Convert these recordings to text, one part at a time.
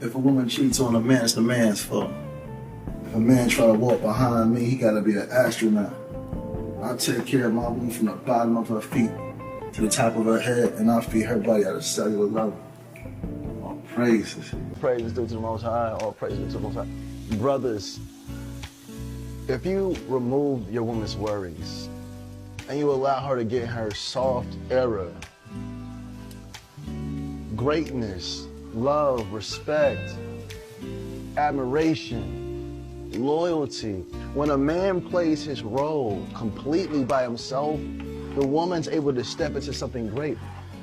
If a woman cheats on a man, it's the man's fault. If a man try to walk behind me, he gotta be an astronaut. I take care of my woman from the bottom of her feet to the top of her head, and I feed her body at a cellular level. All praises. Praise is due to the Most High. All praise is due to the Most High. Brothers, if you remove your woman's worries and you allow her to get her soft era, greatness, love, respect, admiration, loyalty. When a man plays his role completely by himself, the woman's able to step into something great.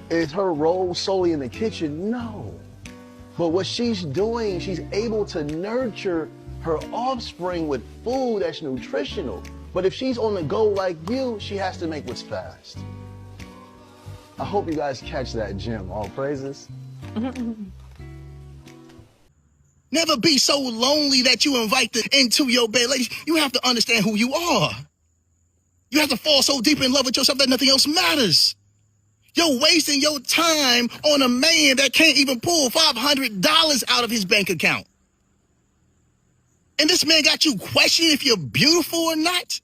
Is her role solely in the kitchen? No. But what she's doing, she's able to nurture her offspring with food that's nutritional. But if she's on the go like you, she has to make what's fast. I hope you guys catch that gem. All praises. Never be so lonely that you invite them into your bed. Ladies, you have to understand who you are. You have to fall so deep in love with yourself that nothing else matters. You're wasting your time on a man that can't even pull $500 out of his bank account. And this man got you questioning if you're beautiful or not?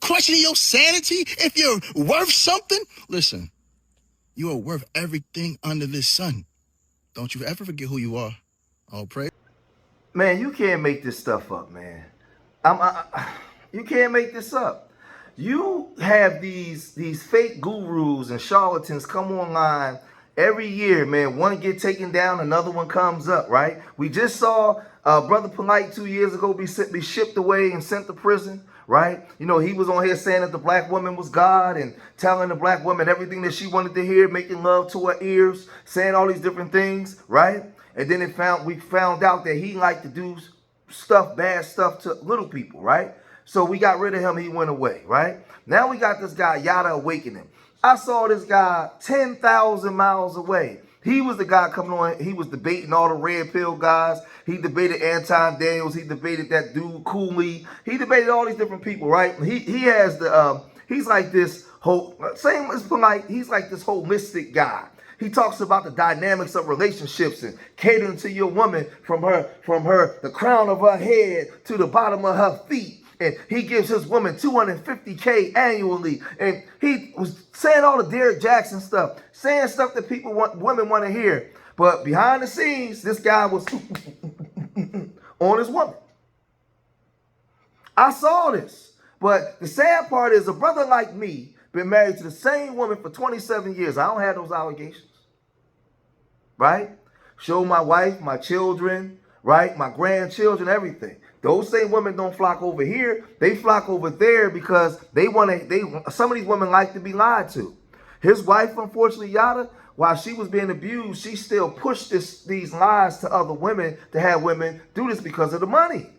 Questioning your sanity if you're worth something? Listen, you are worth everything under this sun. Don't you ever forget who you are. All praise. Man, you can't make this stuff up, man. You can't make this up. You have these fake gurus and charlatans come online every year, man. One get taken down, another one comes up, right? We just saw Brother Polite 2 years ago be shipped away and sent to prison, right? You know, he was on here saying that the black woman was God and telling the black woman everything that she wanted to hear, making love to her ears, saying all these different things, right? And then we found out that he liked to do bad stuff to little people, right? So we got rid of him. He went away, right? Now we got this guy, Yada Awakening. I saw this guy 10,000 miles away. He was the guy coming on. He was debating all the red pill guys. He debated Anton Daniels. He debated that dude Cooley. He debated all these different people, right? He has he's like this whole, same as Polite, he's like this whole mystic guy. He talks about the dynamics of relationships and catering to your woman from the crown of her head to the bottom of her feet. And he gives his woman $250K annually. And he was saying all the Derrick Jackson stuff, saying stuff that women want to hear. But behind the scenes, this guy was on his woman. I saw this. But the sad part is a brother like me been married to the same woman for 27 years. I don't have those allegations. Right? Show my wife, my children, right? My grandchildren, everything. Those same women don't flock over here. They flock over there because some of these women like to be lied to. His wife, unfortunately, Yada, while she was being abused, she still pushed these lies to other women to have women do this because of the money.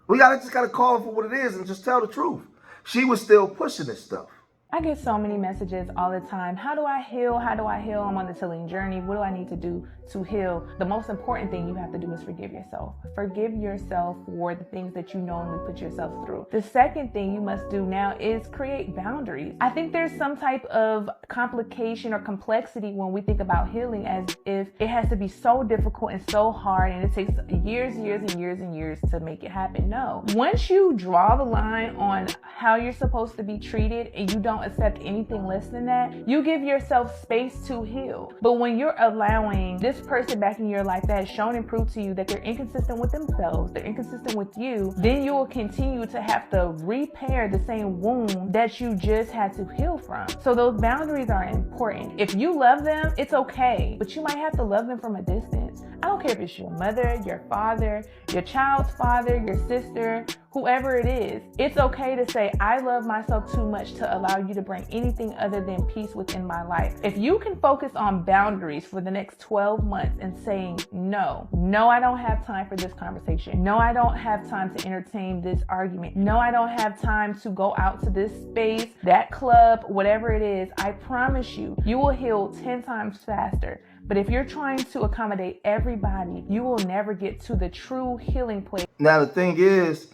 We just gotta call it for what it is and just tell the truth. She was still pushing this stuff. I get so many messages all the time. How do I heal? How do I heal? I'm on this healing journey. What do I need to do to heal? The most important thing you have to do is forgive yourself. Forgive yourself for the things that you knowingly put yourself through. The second thing you must do now is create boundaries. I think there's some type of complication or complexity when we think about healing as if it has to be so difficult and so hard and it takes years and years to make it happen. No. Once you draw the line on how you're supposed to be treated and you don't accept anything less than that, you give yourself space to heal. But when you're allowing this person back in your life that has shown and proved to you that they're inconsistent with themselves, they're inconsistent with you, then you will continue to have to repair the same wound that you just had to heal from. So those boundaries are important. If you love them, it's okay, but you might have to love them from a distance. I don't care if it's your mother, your father, your child's father, your sister, whoever it is. It's okay to say, I love myself too much to allow you to bring anything other than peace within my life. If you can focus on boundaries for the next 12 months and saying, no, I don't have time for this conversation. No, I don't have time to entertain this argument. No, I don't have time to go out to this space, that club, whatever it is. I promise you, you will heal 10 times faster. But if you're trying to accommodate everybody, you will never get to the true healing place. Now, the thing is,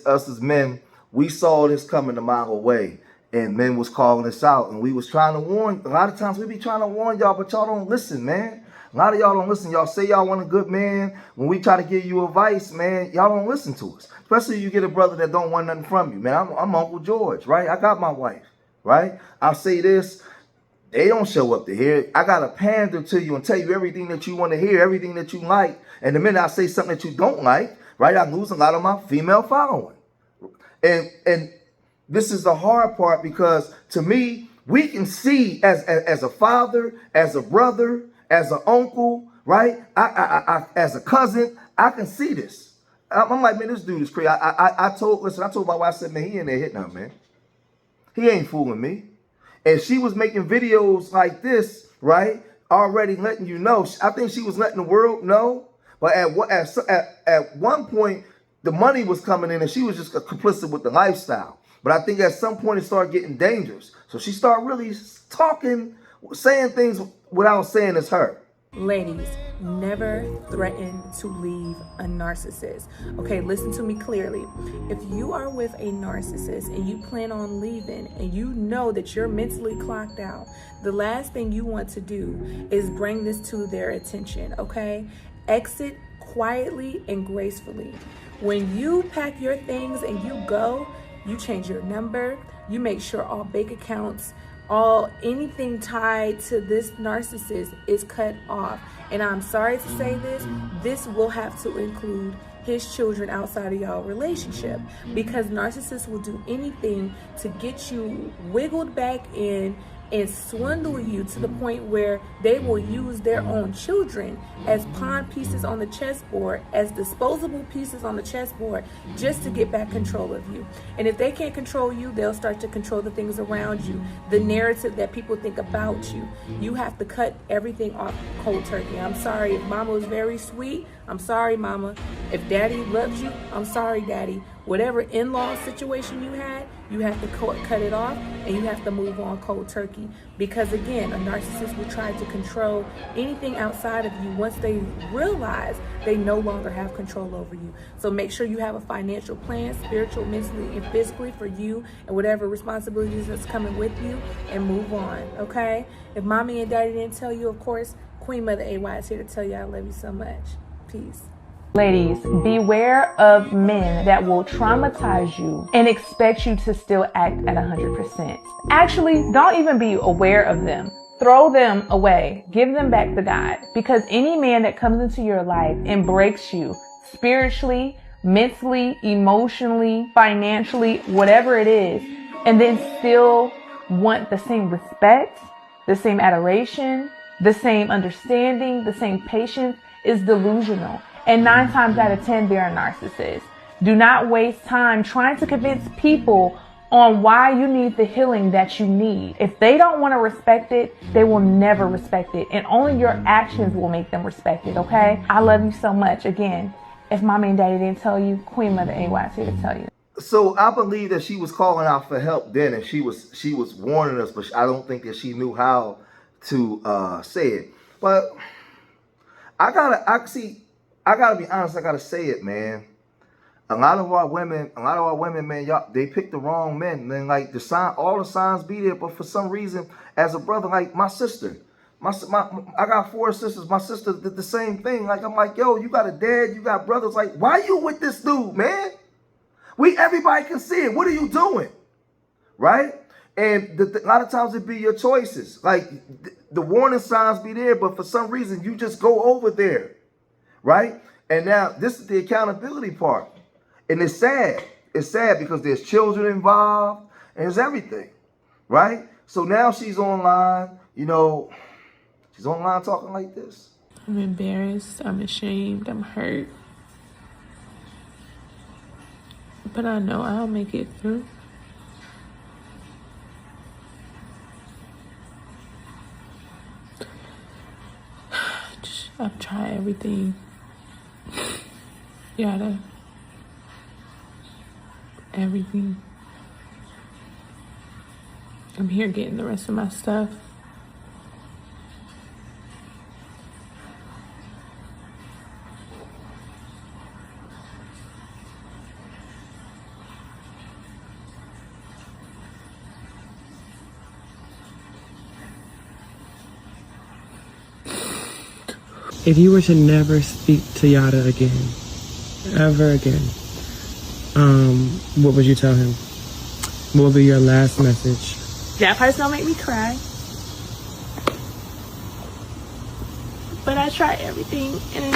us as men, we saw this coming a mile away. And men was calling us out. And we was trying to warn. A lot of times we be trying to warn y'all, but y'all don't listen, man. A lot of y'all don't listen. Y'all say y'all want a good man. When we try to give you advice, man, y'all don't listen to us. Especially you get a brother that don't want nothing from you, man. I'm Uncle George, right? I got my wife, right? I'll say this. They don't show up to hear. I got to pander to you and tell you everything that you want to hear, everything that you like. And the minute I say something that you don't like, right, I lose a lot of my female following. And this is the hard part, because to me, we can see as a father, as a brother, as an uncle, right? I as a cousin, I can see this. I'm like, man, this dude is crazy. I told my wife, I said, man, he in there hitting her, man. He ain't fooling me. And she was making videos like this, right? Already letting you know. I think she was letting the world know. But at one point, the money was coming in and she was just complicit with the lifestyle. But I think at some point it started getting dangerous. So she started really talking, saying things without saying it's her. Ladies, never threaten to leave a narcissist. Okay, listen to me clearly. If you are with a narcissist and you plan on leaving and you know that you're mentally clocked out, the last thing you want to do is bring this to their attention, okay? Exit quietly and gracefully. When you pack your things and you go, you change your number, you make sure all bank accounts, anything tied to this narcissist is cut off. And I'm sorry to say this will have to include his children outside of y'all relationship, because narcissists will do anything to get you wiggled back in and swindle you to the point where they will use their own children as pawn pieces on the chessboard, as disposable pieces on the chessboard, just to get back control of you. And if they can't control you, they'll start to control the things around you, the narrative that people think about you. You have to cut everything off cold turkey. I'm sorry if mama was very sweet. I'm sorry, mama. If daddy loves you, I'm sorry, daddy. Whatever in-law situation you had, you have to cut it off, and you have to move on cold turkey. Because again, a narcissist will try to control anything outside of you once they realize they no longer have control over you. So make sure you have a financial plan, spiritual, mentally, and physically, for you and whatever responsibilities that's coming with you, and move on, okay? If mommy and daddy didn't tell you, of course, Queen Mother AY is here to tell you I love you so much. Peace. Ladies, beware of men that will traumatize you and expect you to still act at 100%. Actually, don't even be aware of them. Throw them away. Give them back to God. Because any man that comes into your life and breaks you spiritually, mentally, emotionally, financially, whatever it is, and then still want the same respect, the same adoration, the same understanding, the same patience, is delusional. And 9 times out of 10, they're a narcissist. Do not waste time trying to convince people on why you need the healing that you need. If they don't want to respect it, they will never respect it. And only your actions will make them respect it, okay? I love you so much. Again, if mommy and daddy didn't tell you, Queen Mother AY is here to tell you. So I believe that she was calling out for help then, and she was warning us, but I don't think that she knew how to say it. But I gotta be honest. I gotta say it, man. A lot of our women, man, y'all, they pick the wrong men. Man, like all the signs be there, but for some reason, as a brother, like my sister, I got 4 sisters. My sister did the same thing. Like I'm like, yo, you got a dad, you got brothers. Like, why you with this dude, man? Everybody can see it. What are you doing, right? And a lot of times it be your choices. Like the warning signs be there, but for some reason you just go over there. Right? And now this is the accountability part. And it's sad. It's sad because there's children involved and there's everything. Right? So now she's online, she's online talking like this. I'm embarrassed. I'm ashamed. I'm hurt. But I know I'll make it through. I've tried everything. Everything. I'm here getting the rest of my stuff. if you were to never speak to Yada again, ever again, what would you tell him? What would be your last message? That part's gonna make me cry. But I try everything, and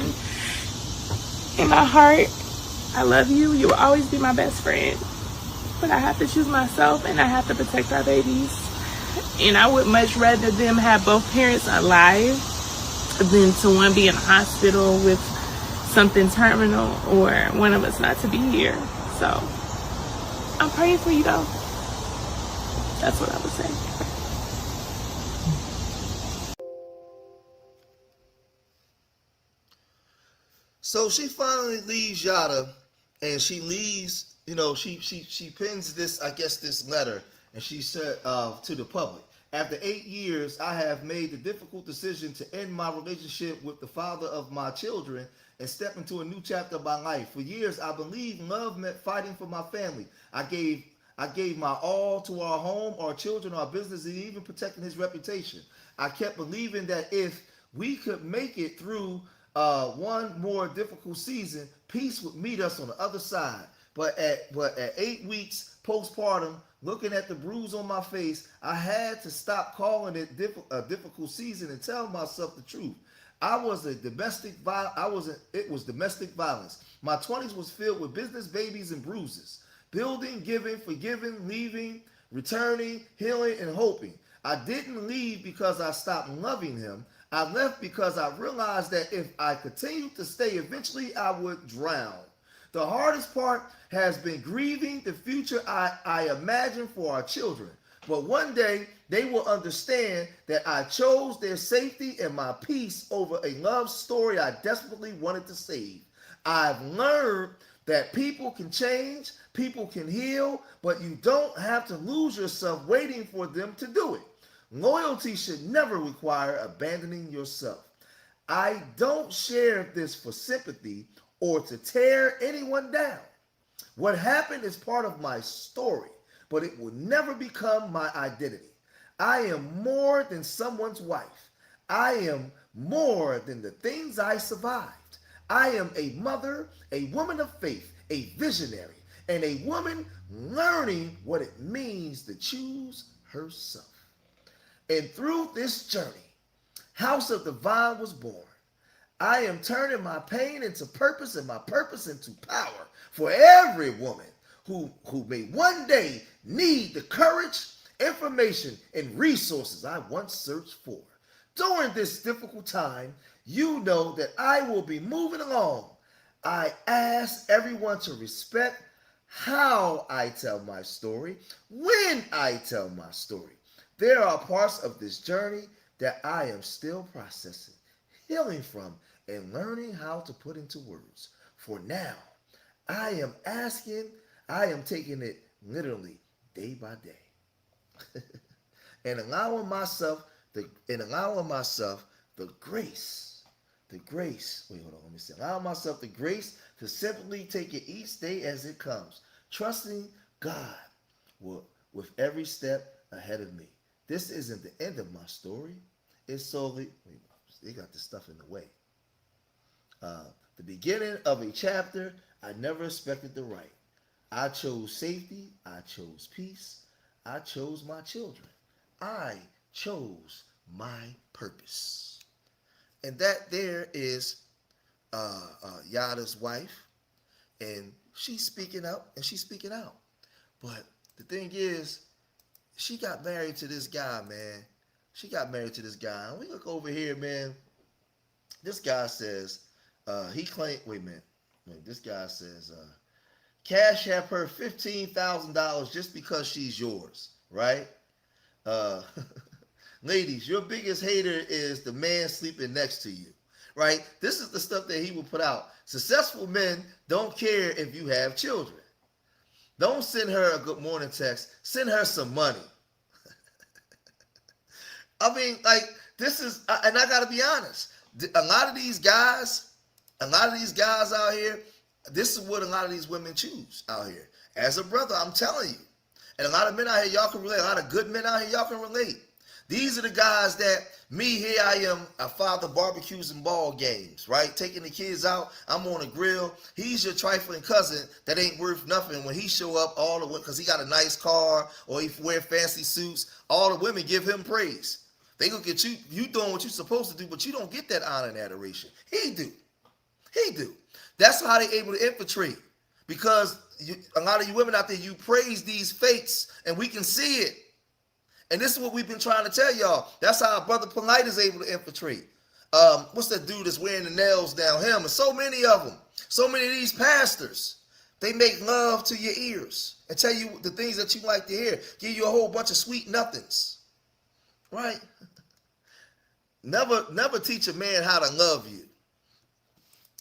in my heart, I love you. You will always be my best friend. But I have to choose myself, and I have to protect our babies. And I would much rather them have both parents alive than to one be in a hospital with something terminal or one of us not to be here. So I'm praying for you though. That's what I would say. So she finally leaves Yada, and she leaves, she pins this, I guess, this letter, and she said to the public, after 8 years, I have made the difficult decision to end my relationship with the father of my children and step into a new chapter of my life. For years, I believed love meant fighting for my family. I gave my all to our home, our children, our business, and even protecting his reputation. I kept believing that if we could make it through one more difficult season, peace would meet us on the other side. But at 8 weeks postpartum, looking at the bruise on my face, I had to stop calling it a difficult season and tell myself the truth. It was domestic violence. My 20s was filled with business, babies, and bruises. Building, giving, forgiving, leaving, returning, healing, and hoping. I didn't leave because I stopped loving him. I left because I realized that if I continued to stay, eventually I would drown. The hardest part has been grieving the future I imagine for our children. But one day they will understand that I chose their safety and my peace over a love story I desperately wanted to save. I've learned that people can change, people can heal, but you don't have to lose yourself waiting for them to do it. Loyalty should never require abandoning yourself. I don't share this for sympathy or to tear anyone down. What happened is part of my story, but it will never become my identity. I am more than someone's wife. I am more than the things I survived. I am a mother, a woman of faith, a visionary, and a woman learning what it means to choose herself. And through this journey, House of the Vine was born. I am turning my pain into purpose and my purpose into power for every woman who may one day need the courage, information, and resources I once searched for. During this difficult time, you know that I will be moving along. I ask everyone to respect how I tell my story, when I tell my story. There are parts of this journey that I am still processing, healing from, and learning how to put into words. For now, I am taking it literally day by day. and allowing myself the grace, allowing myself the grace to simply take it each day as it comes, trusting God with every step ahead of me. This isn't the end of my story. It's solely, they got this stuff in the way. The beginning of a chapter I never expected to write. I chose safety. I chose peace. I chose my children. I chose my purpose. And that there is Yada's wife. And she's speaking up and she's speaking out. But the thing is, she got married to this guy, man. She got married to this guy. And we look over here, man. This guy says, this guy says, Cash App her $15,000 just because she's yours, right? Ladies, your biggest hater is the man sleeping next to you, right? This is the stuff that he will put out. Successful men don't care if you have children. Don't send her a good morning text. Send her some money. I mean, like, this is, and I got to be honest. A lot of these guys out here, this is what a lot of these women choose out here. As a brother, I'm telling you. And a lot of men out here, y'all can relate. A lot of good men out here, y'all can relate. These are the guys that, me, here I am, a father barbecues and ball games, right? Taking the kids out, I'm on a grill. He's your trifling cousin that ain't worth nothing. When he show up, all the, because he got a nice car or he wear fancy suits, all the women give him praise. They gonna get you doing what you're supposed to do, but you don't get that honor and adoration. He do. He do. That's how they able to infiltrate. Because a lot of you women out there, you praise these fakes, and we can see it. And this is what we've been trying to tell y'all. That's how Brother Polite is able to infiltrate. What's that dude that's wearing the nails down? Him, and so many of them. So many of these pastors. They make love to your ears and tell you the things that you like to hear. Give you a whole bunch of sweet nothings. Right? Never teach a man how to love you.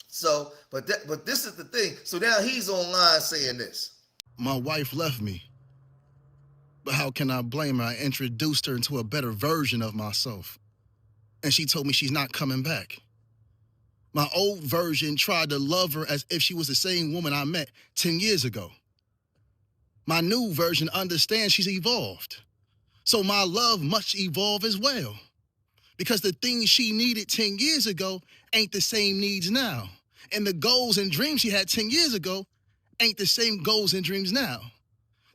So, but this is the thing. So now he's online saying this. My wife left me. But how can I blame her? I introduced her into a better version of myself. And she told me she's not coming back. My old version tried to love her as if she was the same woman I met 10 years ago. My new version understands she's evolved. So my love must evolve as well. Because the things she needed 10 years ago ain't the same needs now. And the goals and dreams she had 10 years ago ain't the same goals and dreams now.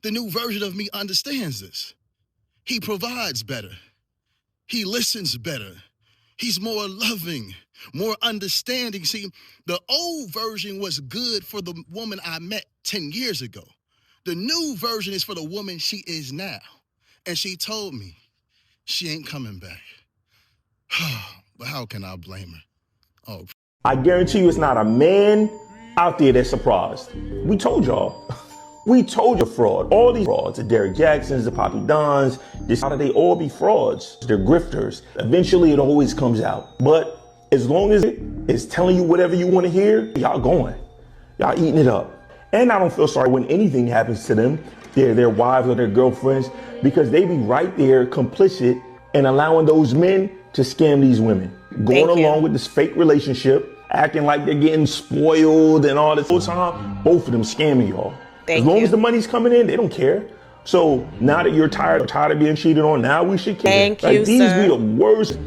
The new version of me understands this. He provides better. He listens better. He's more loving, more understanding. See, the old version was good for the woman I met 10 years ago. The new version is for the woman she is now. And she told me she ain't coming back. But how can I blame her? Oh, I guarantee you it's not a man out there that's surprised. We told y'all. We told you fraud. All these frauds, the Derrick Jacksons, the Poppy Dons, how do they all be frauds? They're grifters. Eventually it always comes out. But as long as it is telling you whatever you want to hear, y'all going. Y'all eating it up. And I don't feel sorry when anything happens to them, their wives or their girlfriends, because they be right there complicit in allowing those men to scam these women. Going along with this fake relationship, acting like they're getting spoiled and all this whole time, both of them scamming y'all. As long as the money's coming in, they don't care. So now that you're tired of being cheated on, now we should care. These be the worst.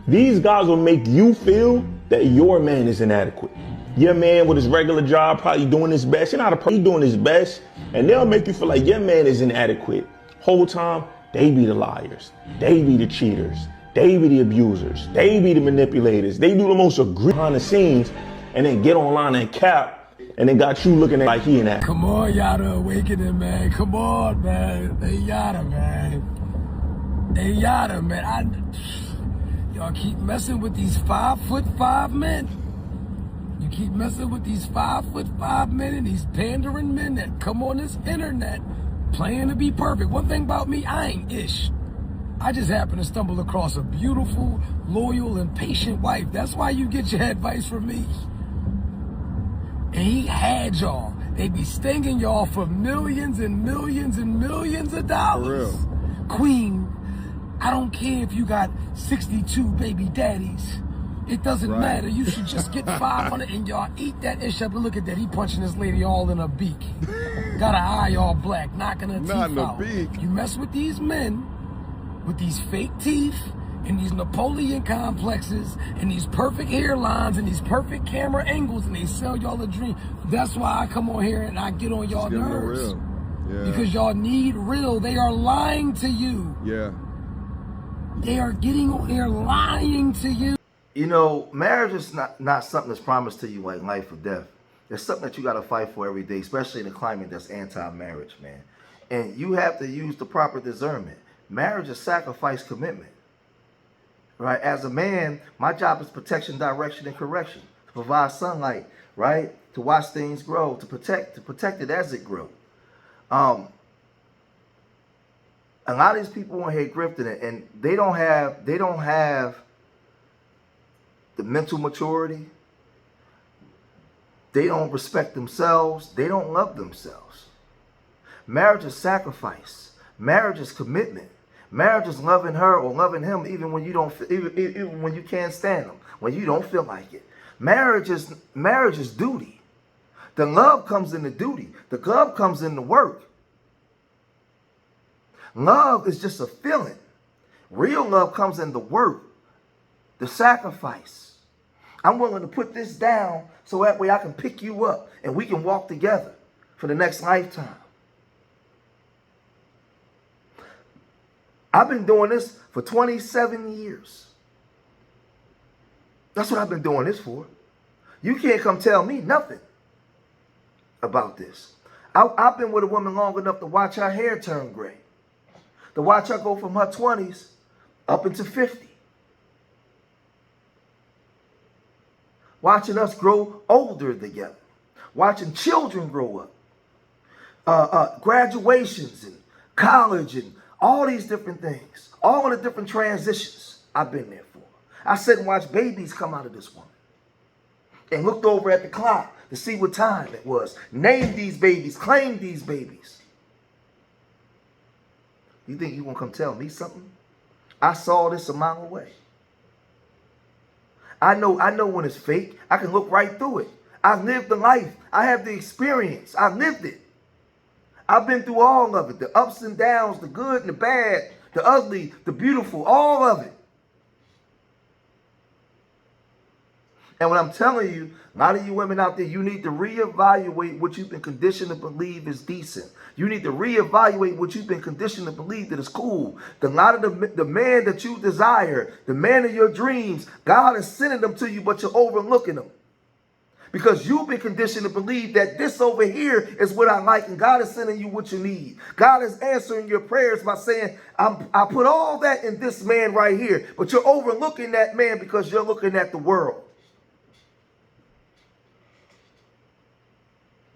These guys will make you feel that your man is inadequate. Your man with his regular job probably doing his best. He's doing his best, and they'll make you feel like your man is inadequate. Whole time, they be the liars. They be the cheaters. They be the abusers. They be the manipulators. They do the most egregious behind the scenes, and then get online and cap. And then got you looking at like he and that. Come on, Yada Awakening, man. Come on, man. Hey, Yada, man. Hey, Yada, man. Y'all keep messing with these 5'5" men. You keep messing with these 5'5" men and these pandering men that come on this internet playing to be perfect. One thing about me, I ain't ish. I just happen to stumble across a beautiful, loyal, and patient wife. That's why you get your advice from me. And he had y'all. They be stinging y'all for millions and millions and millions of dollars. For real. Queen, I don't care if you got 62 baby daddies. It doesn't matter. You should just get 500 and y'all eat that ish up. And look at that. He punching this lady all in her beak. Got her eye all black, knocking her teeth out. You mess with these men with these fake teeth and these Napoleon complexes and these perfect hairlines and these perfect camera angles, and they sell y'all a dream. That's why I come on here and I get on y'all nerves. Because y'all need real. They are lying to you. They are getting on here lying to you. You know, marriage is not something that's promised to you like life or death. It's something that you got to fight for every day, especially in a climate that's anti-marriage, man. And you have to use the proper discernment. Marriage is sacrifice, commitment. Right? As a man, my job is protection, direction, and correction. To provide sunlight, right? To watch things grow, to protect it as it grows. A lot of these people on here grifting it, and they don't have the mental maturity. They don't respect themselves. They don't love themselves. Marriage is sacrifice. Marriage is commitment. Marriage is loving her or loving him even when you don't, even when you can't stand them, when you don't feel like it. Marriage is duty. The love comes in the duty. The love comes in the work. Love is just a feeling. Real love comes in the work, the sacrifice. I'm willing to put this down so that way I can pick you up and we can walk together for the next lifetime. I've been doing this for 27 years. That's what I've been doing this for. You can't come tell me nothing about this. I've been with a woman long enough to watch her hair turn gray, to watch her go from her 20s up into 50. Watching us grow older together. Watching children grow up. Graduations and college and all these different things. All the different transitions I've been there for. I sat and watched babies come out of this woman. And looked over at the clock to see what time it was. Named these babies. Claimed these babies. You think you gonna come tell me something? I saw this a mile away. I know when it's fake. I can look right through it. I've lived the life. I have the experience. I've lived it. I've been through all of it. The ups and downs, the good and the bad, the ugly, the beautiful, all of it. And what I'm telling you, a lot of you women out there, you need to reevaluate what you've been conditioned to believe is decent. You need to reevaluate what you've been conditioned to believe that is cool. A lot of the man that you desire, the man of your dreams, God is sending them to you, but you're overlooking them. Because you've been conditioned to believe that this over here is what I like, and God is sending you what you need. God is answering your prayers by saying, I put all that in this man right here, but you're overlooking that man because you're looking at the world.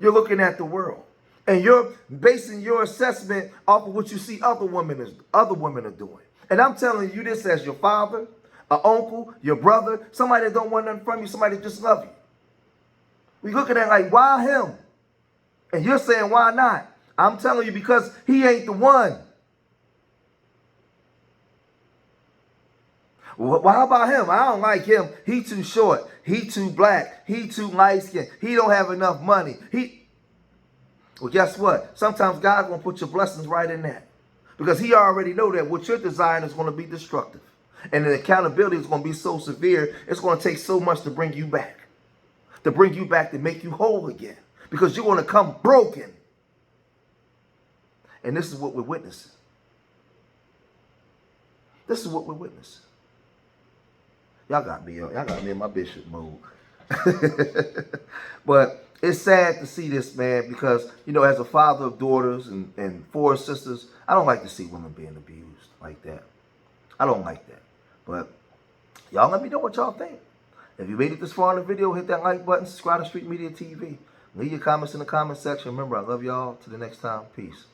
You're looking at the world. And you're basing your assessment off of what you see other women are doing. And I'm telling you this as your father, an uncle, your brother, somebody that don't want nothing from you, somebody that just love you. We looking at like, why him? And you're saying, why not? I'm telling you, because he ain't the one. Well, how about him? I don't like him. He too short. He too black. He too light skinned. He don't have enough money. Well, guess what? Sometimes God's going to put your blessings right in that. Because he already know that what you're desiring is going to be destructive. And the accountability is going to be so severe, it's going to take so much to bring you back. To bring you back, to make you whole again. Because you're going to come broken. And this is what we're witnessing. This is what we're witnessing. Y'all got me in my bishop mode. But it's sad to see this, man, because, you know, as a father of daughters and 4 sisters, I don't like to see women being abused like that. I don't like that. But y'all let me know what y'all think. If you made it this far in the video, hit that like button, subscribe to Street Media TV. Leave your comments in the comment section. Remember, I love y'all. Till the next time, peace.